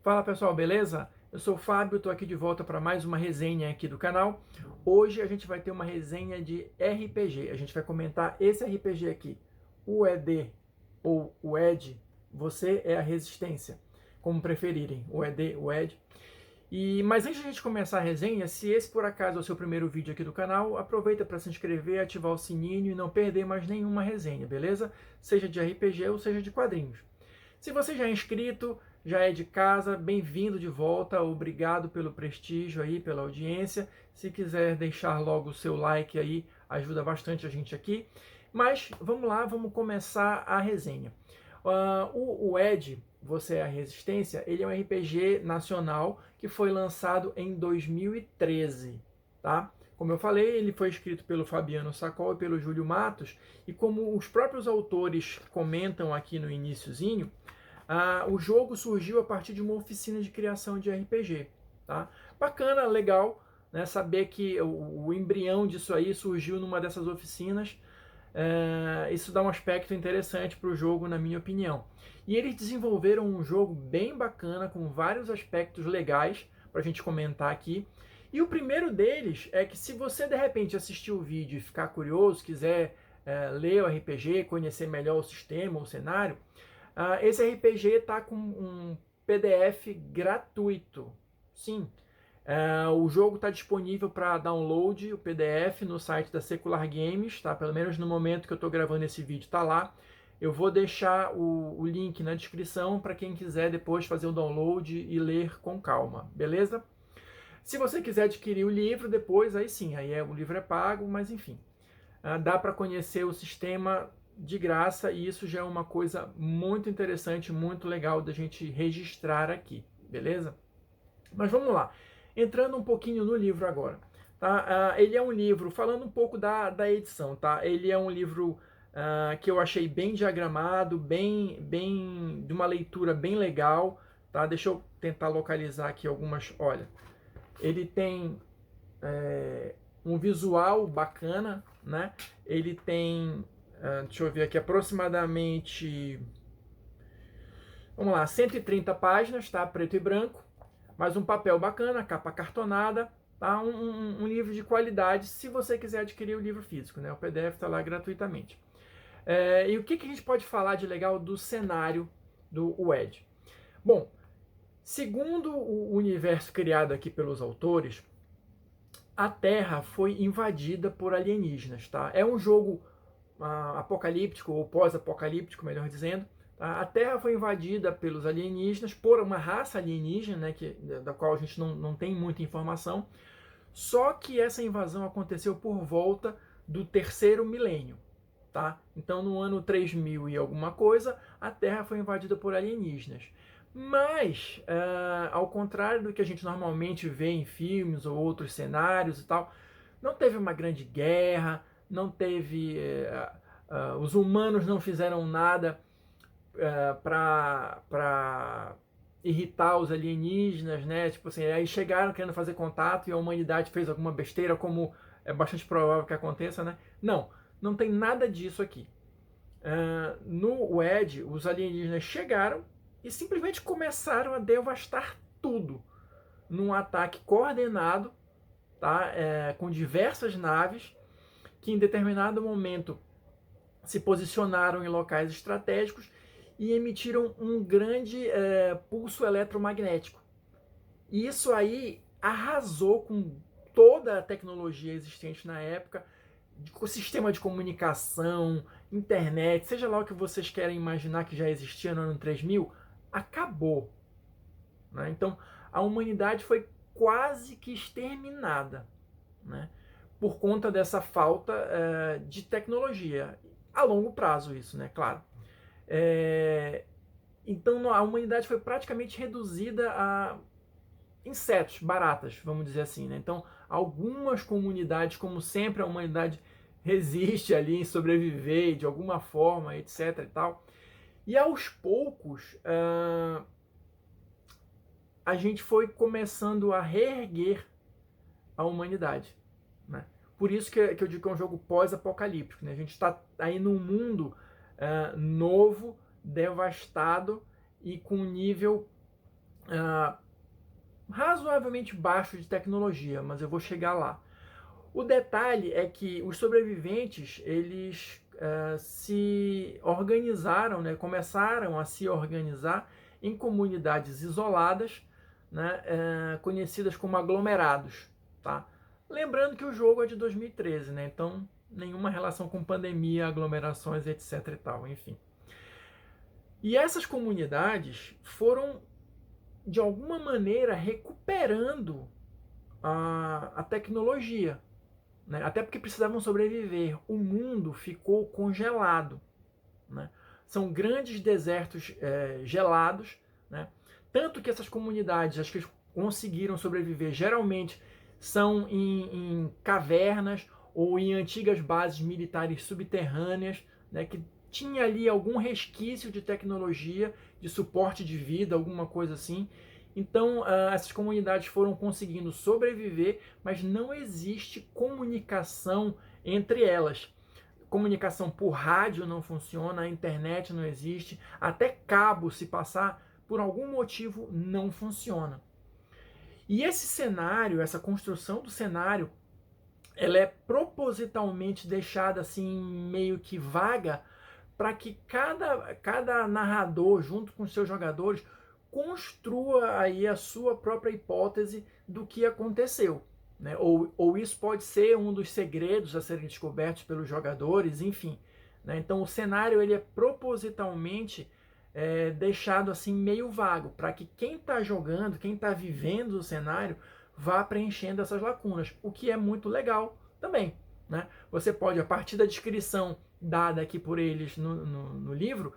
Fala pessoal, beleza? Eu sou o Fábio, estou aqui de volta para mais uma resenha aqui do canal. Hoje a gente vai ter uma resenha de RPG. A gente vai comentar esse RPG aqui, o ED ou o ED, Você é a Resistência, como preferirem, o ED, o ED. Mas antes de a gente começar a resenha, se esse por acaso é o seu primeiro vídeo aqui do canal, aproveita para se inscrever, ativar o sininho e não perder mais nenhuma resenha, beleza? Seja de RPG ou seja de quadrinhos. Se você já é inscrito, já é de casa, bem-vindo de volta, obrigado pelo prestígio aí, pela audiência. Se quiser deixar logo o seu like aí, ajuda bastante a gente aqui. Mas vamos lá, vamos começar a resenha. O ED, Você é a Resistência, ele é um RPG nacional que foi lançado em 2013, tá? Como eu falei, ele foi escrito pelo Fabiano Sacol e pelo Júlio Matos, e como os próprios autores comentam aqui no iniciozinho, o jogo surgiu a partir de uma oficina de criação de RPG. Tá? Bacana, legal, né, saber que o embrião disso aí surgiu numa dessas oficinas. Isso dá um aspecto interessante para o jogo, na minha opinião. E eles desenvolveram um jogo bem bacana, com vários aspectos legais para a gente comentar aqui. E o primeiro deles é que, se você de repente assistir o vídeo e ficar curioso, quiser ler o RPG, conhecer melhor o sistema, o cenário, esse RPG está com um PDF gratuito. Sim, o jogo está disponível para download, o PDF, no site da Secular Games, tá? Pelo menos no momento que eu estou gravando esse vídeo está lá. Eu vou deixar o link na descrição para quem quiser depois fazer o download e ler com calma, beleza? Se você quiser adquirir o livro depois, aí sim, o livro é pago, mas enfim. Dá para conhecer o sistema de graça, e isso já é uma coisa muito interessante, muito legal da gente registrar aqui, beleza? Mas vamos lá, entrando um pouquinho no livro agora. Tá? Ele é um livro, falando um pouco da edição, tá? Ele é um livro que eu achei bem diagramado, de uma leitura bem legal, tá? Deixa eu tentar localizar aqui algumas. Olha, ele tem um visual bacana, né? Ele tem, deixa eu ver aqui, aproximadamente, vamos lá, 130 páginas, tá? Preto e branco, mas um papel bacana, capa cartonada, tá? Um livro de qualidade, se você quiser adquirir o livro físico, né? O PDF está lá gratuitamente. E o que a gente pode falar de legal do cenário do WED? Bom, segundo o universo criado aqui pelos autores, a Terra foi invadida por alienígenas, tá? É um jogo apocalíptico, ou pós-apocalíptico, melhor dizendo. Tá? A Terra foi invadida pelos alienígenas, por uma raça alienígena, né, da qual a gente não tem muita informação. Só que essa invasão aconteceu por volta do terceiro milênio. Tá? Então, no ano 3000 e alguma coisa, a Terra foi invadida por alienígenas. Mas, ao contrário do que a gente normalmente vê em filmes ou outros cenários e tal, não teve uma grande guerra, não teve. Os humanos não fizeram nada para irritar os alienígenas, né? Tipo assim, aí chegaram querendo fazer contato e a humanidade fez alguma besteira, como é bastante provável que aconteça, né? Não tem nada disso aqui. No WED, os alienígenas chegaram e simplesmente começaram a devastar tudo num ataque coordenado, tá? Com diversas naves que em determinado momento se posicionaram em locais estratégicos e emitiram um grande pulso eletromagnético. E isso aí arrasou com toda a tecnologia existente na época, o sistema de comunicação, internet, seja lá o que vocês querem imaginar que já existia no ano 3000, acabou. Né? Então, a humanidade foi quase que exterminada, né? Por conta dessa falta de tecnologia. A longo prazo isso, né? Claro. Então, a humanidade foi praticamente reduzida a insetos, baratas, vamos dizer assim, né? Então, algumas comunidades, como sempre, a humanidade resiste ali em sobreviver de alguma forma, etc e tal. E aos poucos, a gente foi começando a reerguer a humanidade, né? Por isso que eu digo que é um jogo pós-apocalíptico, né? A gente está aí num mundo novo, devastado e com um nível ah, razoavelmente baixo de tecnologia, mas eu vou chegar lá. O detalhe é que os sobreviventes, eles se organizaram, né, começaram a se organizar em comunidades isoladas, né, conhecidas como aglomerados. Tá? Lembrando que o jogo é de 2013, né, então nenhuma relação com pandemia, aglomerações, etc. e tal, enfim. E essas comunidades foram, de alguma maneira, recuperando a tecnologia, né? Até porque precisavam sobreviver. O mundo ficou congelado, né? São grandes desertos gelados, né? Tanto que essas comunidades, as que conseguiram sobreviver, geralmente são em cavernas ou em antigas bases militares subterrâneas, né? Que tinha ali algum resquício de tecnologia, de suporte de vida, alguma coisa assim. Então, essas comunidades foram conseguindo sobreviver, mas não existe comunicação entre elas. Comunicação por rádio não funciona, a internet não existe, até cabo, se passar por algum motivo, não funciona. E esse cenário, essa construção do cenário, ela é propositalmente deixada assim meio que vaga para que cada narrador, junto com seus jogadores, construa aí a sua própria hipótese do que aconteceu. Né? Ou isso pode ser um dos segredos a serem descobertos pelos jogadores, enfim. Né? Então o cenário ele é propositalmente deixado assim meio vago, para que quem está jogando, quem está vivendo o cenário, vá preenchendo essas lacunas, o que é muito legal também. Né? Você pode, a partir da descrição dada aqui por eles no livro,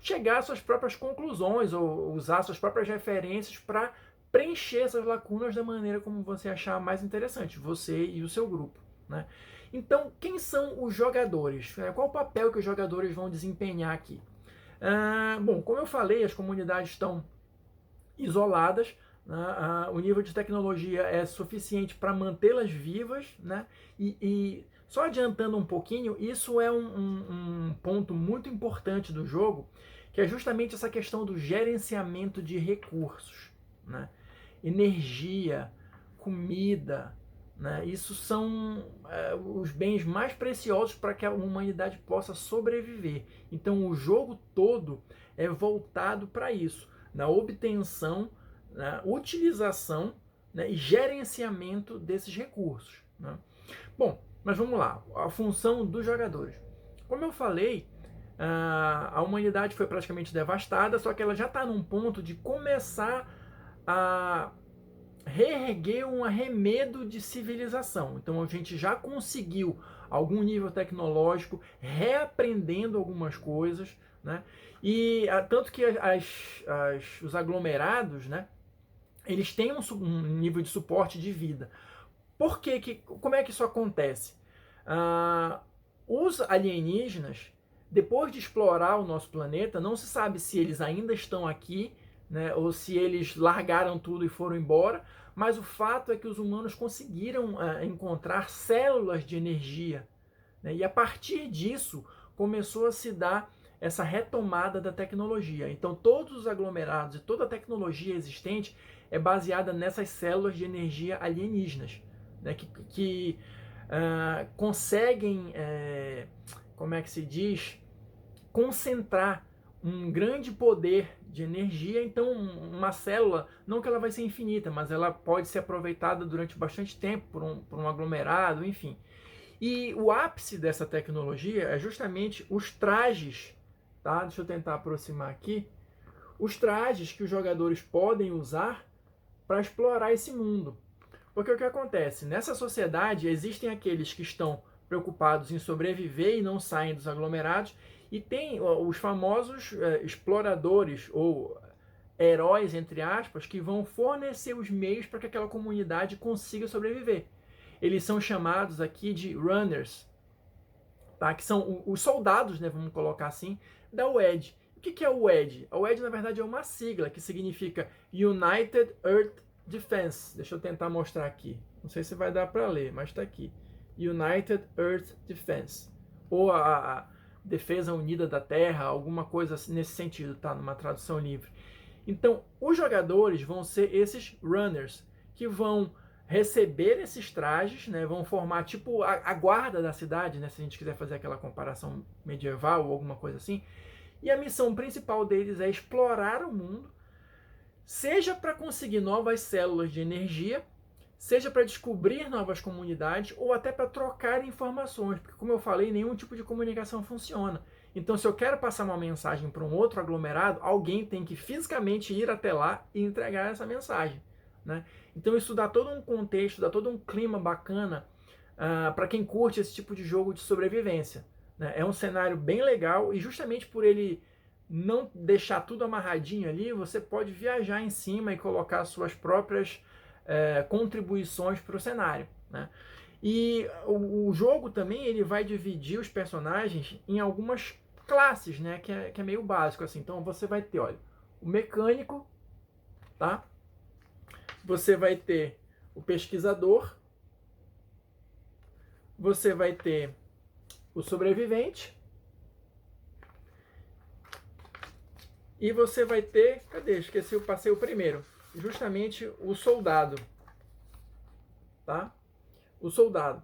chegar às suas próprias conclusões ou usar suas próprias referências para preencher essas lacunas da maneira como você achar mais interessante, você e o seu grupo. Né? Então, quem são os jogadores? Qual o papel que os jogadores vão desempenhar aqui? Bom, como eu falei, as comunidades estão isoladas, né? O nível de tecnologia é suficiente para mantê-las vivas, né? E só adiantando um pouquinho, isso é um ponto muito importante do jogo, que é justamente essa questão do gerenciamento de recursos, né? Energia, comida, né? Isso são os bens mais preciosos para que a humanidade possa sobreviver. Então o jogo todo é voltado para isso, na obtenção, na utilização, né, e gerenciamento desses recursos. Né? Bom, mas vamos lá, a função dos jogadores. Como eu falei, a humanidade foi praticamente devastada, só que ela já está num ponto de começar a reerguer um arremedo de civilização. Então a gente já conseguiu algum nível tecnológico, reaprendendo algumas coisas, né? E tanto que os aglomerados, né? Eles têm um nível de suporte de vida. Por que como é que isso acontece? Os alienígenas, depois de explorar o nosso planeta, não se sabe se eles ainda estão aqui, né, ou se eles largaram tudo e foram embora, mas o fato é que os humanos conseguiram encontrar células de energia. Né, e a partir disso começou a se dar essa retomada da tecnologia. Então todos os aglomerados e toda a tecnologia existente é baseada nessas células de energia alienígenas, né, que conseguem, como é que se diz, concentrar um grande poder de energia. Então uma célula, não que ela vai ser infinita, mas ela pode ser aproveitada durante bastante tempo por um aglomerado, enfim. E o ápice dessa tecnologia é justamente os trajes, tá? Deixa eu tentar aproximar aqui. Os trajes que os jogadores podem usar para explorar esse mundo. Porque o que acontece? Nessa sociedade existem aqueles que estão preocupados em sobreviver e não saem dos aglomerados, e tem os famosos exploradores ou heróis, entre aspas, que vão fornecer os meios para que aquela comunidade consiga sobreviver. Eles são chamados aqui de runners, tá? Que são os soldados, né, vamos colocar assim, da WED. O que é o WED? A WED, na verdade, é uma sigla que significa United Earth Defense. Deixa eu tentar mostrar aqui. Não sei se vai dar para ler, mas está aqui. United Earth Defense. Ou a Defesa Unida da Terra, alguma coisa nesse sentido, tá? Numa tradução livre. Então, os jogadores vão ser esses runners, que vão receber esses trajes, né, vão formar tipo a guarda da cidade, né, se a gente quiser fazer aquela comparação medieval ou alguma coisa assim. E a missão principal deles é explorar o mundo, seja para conseguir novas células de energia, seja para descobrir novas comunidades ou até para trocar informações, porque como eu falei, nenhum tipo de comunicação funciona. Então, se eu quero passar uma mensagem para um outro aglomerado, alguém tem que fisicamente ir até lá e entregar essa mensagem, né? Então, isso dá todo um contexto, dá todo um clima bacana para quem curte esse tipo de jogo de sobrevivência, né? É um cenário bem legal e justamente por ele não deixar tudo amarradinho ali, você pode viajar em cima e colocar suas próprias contribuições para o cenário, né? E o jogo também ele vai dividir os personagens em algumas classes, né? Que é meio básico assim. Então você vai ter, olha, o mecânico, tá? Você vai ter o pesquisador, você vai ter o sobrevivente e você vai ter, cadê? Esqueci, eu passei o primeiro, justamente o soldado, tá? O soldado.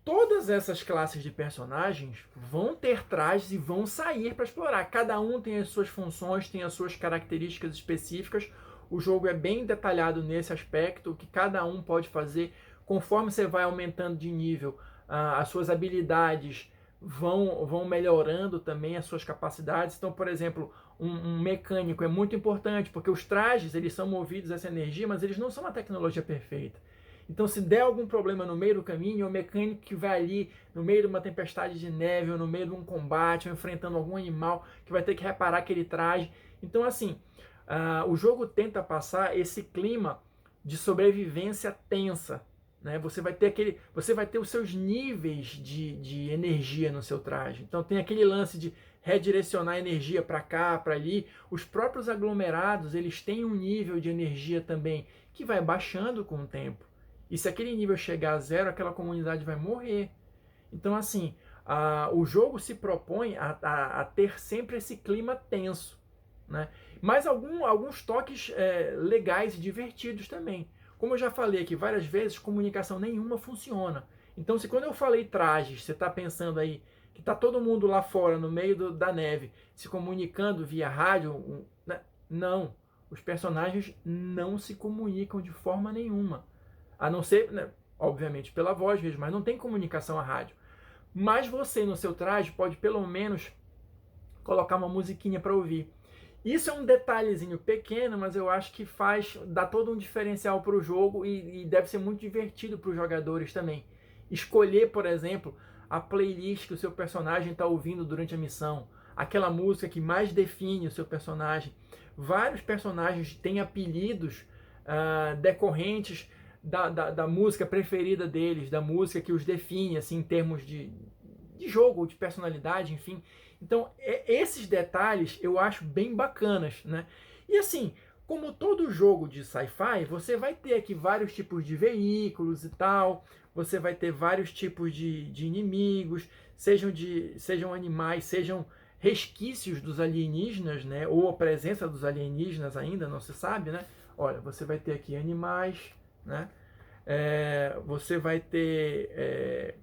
Todas essas classes de personagens vão ter trajes e vão sair para explorar. Cada um tem as suas funções, tem as suas características específicas. O jogo é bem detalhado nesse aspecto, o que cada um pode fazer. Conforme você vai aumentando de nível, as suas habilidades vão melhorando também as suas capacidades. Então, por exemplo, um mecânico é muito importante, porque os trajes eles são movidos a essa energia, mas eles não são uma tecnologia perfeita. Então, se der algum problema no meio do caminho, é o mecânico que vai ali no meio de uma tempestade de neve, ou no meio de um combate, ou enfrentando algum animal, que vai ter que reparar aquele traje. Então, assim, o jogo tenta passar esse clima de sobrevivência tensa, né? Você vai ter os seus níveis de energia no seu traje. Então, tem aquele lance de redirecionar energia para cá, para ali. Os próprios aglomerados, eles têm um nível de energia também que vai baixando com o tempo. E se aquele nível chegar a zero, aquela comunidade vai morrer. Então, assim, o jogo se propõe a ter sempre esse clima tenso, né? Mas alguns toques legais e divertidos também. Como eu já falei aqui várias vezes, comunicação nenhuma funciona. Então, se quando eu falei trajes, você está pensando aí que está todo mundo lá fora, no meio da neve, se comunicando via rádio, né? Não. Os personagens não se comunicam de forma nenhuma. A não ser, né, obviamente, pela voz mesmo, mas não tem comunicação a rádio. Mas você, no seu traje, pode pelo menos colocar uma musiquinha para ouvir. Isso é um detalhezinho pequeno, mas eu acho que dá todo um diferencial para o jogo e deve ser muito divertido para os jogadores também. Escolher, por exemplo, a playlist que o seu personagem está ouvindo durante a missão, aquela música que mais define o seu personagem. Vários personagens têm apelidos decorrentes da música preferida deles, da música que os define, assim, em termos de jogo, de personalidade, enfim. Então, esses detalhes eu acho bem bacanas, né? E assim, como todo jogo de sci-fi, você vai ter aqui vários tipos de veículos e tal, você vai ter vários tipos de inimigos, sejam animais, sejam resquícios dos alienígenas, né? Ou a presença dos alienígenas ainda, não se sabe, né? Olha, você vai ter aqui animais, né? Você vai ter,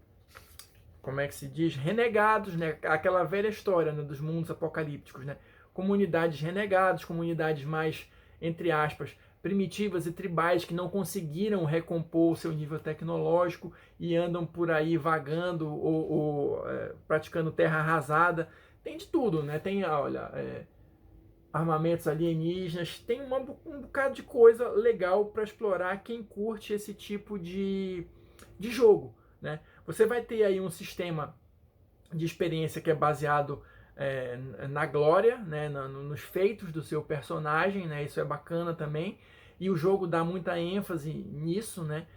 como é que se diz? Renegados, né? Aquela velha história, né, dos mundos apocalípticos, né? Comunidades renegadas, comunidades mais, entre aspas, primitivas e tribais que não conseguiram recompor o seu nível tecnológico e andam por aí vagando ou praticando terra arrasada. Tem de tudo, né? Tem, olha, armamentos alienígenas, tem um bocado de coisa legal para explorar quem curte esse tipo de jogo, né? Você vai ter aí um sistema de experiência que é baseado na glória, né? Nos feitos do seu personagem, né? Isso é bacana também, e o jogo dá muita ênfase nisso, né?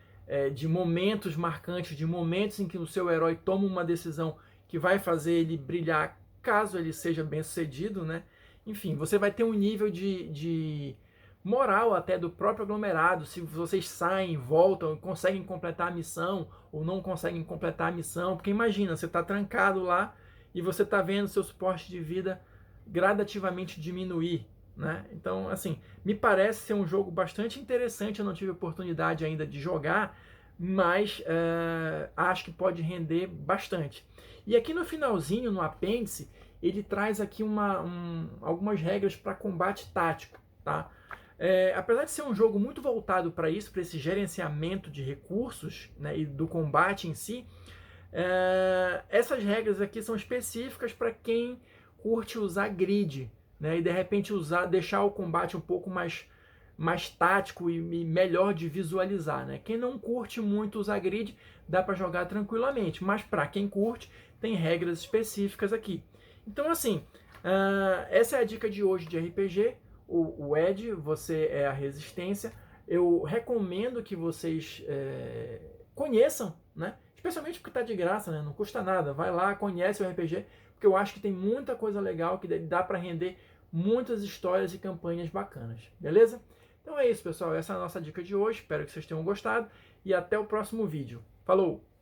De momentos marcantes, de momentos em que o seu herói toma uma decisão que vai fazer ele brilhar caso ele seja bem sucedido, né? Enfim, você vai ter um nível de moral até do próprio aglomerado, se vocês saem, voltam, conseguem completar a missão ou não conseguem completar a missão, porque imagina, você está trancado lá e você está vendo seu suporte de vida gradativamente diminuir, né? Então, assim, me parece ser um jogo bastante interessante. Eu não tive oportunidade ainda de jogar, mas acho que pode render bastante. E aqui no finalzinho, no apêndice, ele traz aqui algumas regras para combate tático, tá? Apesar de ser um jogo muito voltado para isso, para esse gerenciamento de recursos, né, e do combate em si, essas regras aqui são específicas para quem curte usar grid, né, e de repente deixar o combate um pouco mais tático e melhor de visualizar, né? Quem não curte muito usar grid, dá para jogar tranquilamente, mas para quem curte, tem regras específicas aqui. Então, assim, essa é a dica de hoje de RPG. O Ed, você é a resistência. Eu recomendo que vocês conheçam, né? Especialmente porque está de graça, né? Não custa nada. Vai lá, conhece o RPG, porque eu acho que tem muita coisa legal que dá para render muitas histórias e campanhas bacanas, beleza? Então é isso, pessoal. Essa é a nossa dica de hoje. Espero que vocês tenham gostado e até o próximo vídeo. Falou!